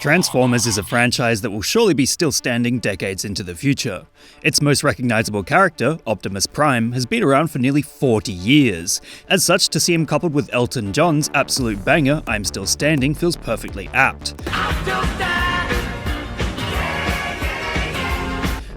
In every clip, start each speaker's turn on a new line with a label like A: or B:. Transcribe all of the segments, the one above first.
A: Transformers is a franchise that will surely be still standing decades into the future. Its most recognizable character, Optimus Prime, has been around for nearly 40 years. As such, to see him coupled with Elton John's absolute banger, I'm Still Standing, feels perfectly apt.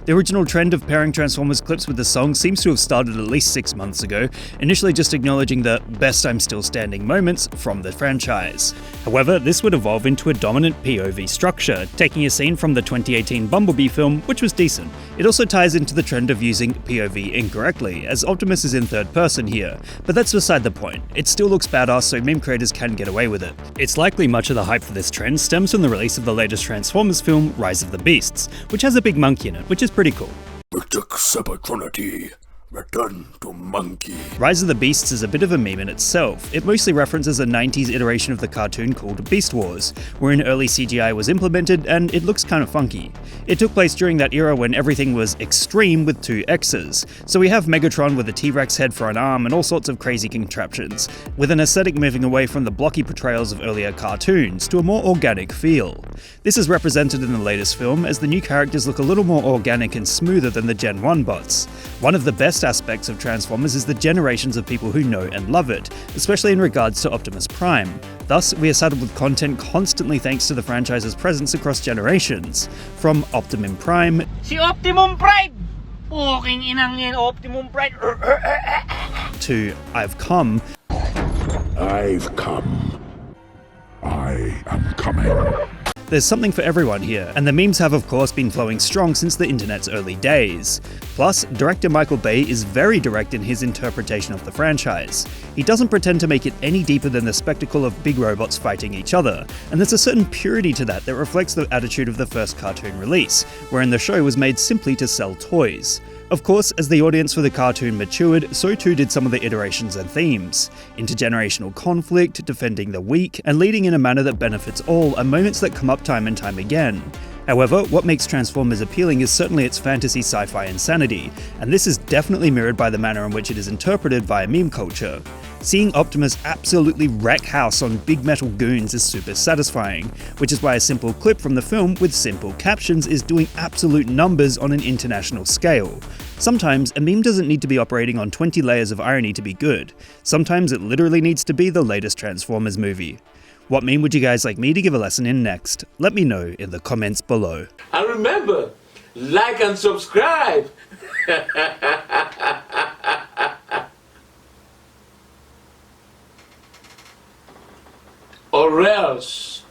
A: The original trend of pairing Transformers clips with the song seems to have started at least 6 months ago, initially just acknowledging the best I'm Still Standing moments from the franchise. However, this would evolve into a dominant POV structure, taking a scene from the 2018 Bumblebee film, which was decent. It also ties into the trend of using POV incorrectly, as Optimus is in third person here, but that's beside the point. It still looks badass, so meme creators can get away with it. It's likely much of the hype for this trend stems from the release of the latest Transformers film, Rise of the Beasts, which has a big monkey in it, which is pretty cool.
B: Return to monkey.
A: Rise of the Beasts is a bit of a meme in itself. It mostly references a 90s iteration of the cartoon called Beast Wars, wherein early CGI was implemented and it looks kind of funky. It took place during that era when everything was extreme with 2 X's, so we have Megatron with a T-Rex head for an arm and all sorts of crazy contraptions, with an aesthetic moving away from the blocky portrayals of earlier cartoons to a more organic feel. This is represented in the latest film as the new characters look a little more organic and smoother than the Gen 1 bots. One of the best aspects of Transformers is the generations of people who know and love it, especially in regards to Optimus Prime. Thus, we are saddled with content constantly thanks to the franchise's presence across generations. From Optimum Prime
C: Si Optimum Prime! Puking inang yan, Optimum Prime!
A: to I've Come.
B: I've come. I am coming.
A: There's something for everyone here, and the memes have of course been flowing strong since the internet's early days. Plus, director Michael Bay is very direct in his interpretation of the franchise. He doesn't pretend to make it any deeper than the spectacle of big robots fighting each other, and there's a certain purity to that that reflects the attitude of the first cartoon release, wherein the show was made simply to sell toys. Of course, as the audience for the cartoon matured, so too did some of the iterations and themes. Intergenerational conflict, defending the weak, and leading in a manner that benefits all are moments that come up time and time again. However, what makes Transformers appealing is certainly its fantasy sci-fi insanity, and this is definitely mirrored by the manner in which it is interpreted via meme culture. Seeing Optimus absolutely wreck house on big metal goons is super satisfying, which is why a simple clip from the film with simple captions is doing absolute numbers on an international scale. Sometimes, a meme doesn't need to be operating on 20 layers of irony to be good. Sometimes it literally needs to be the latest Transformers movie. What meme would you guys like me to give a lesson in next? Let me know in the comments below.
D: And remember, like and subscribe! Or else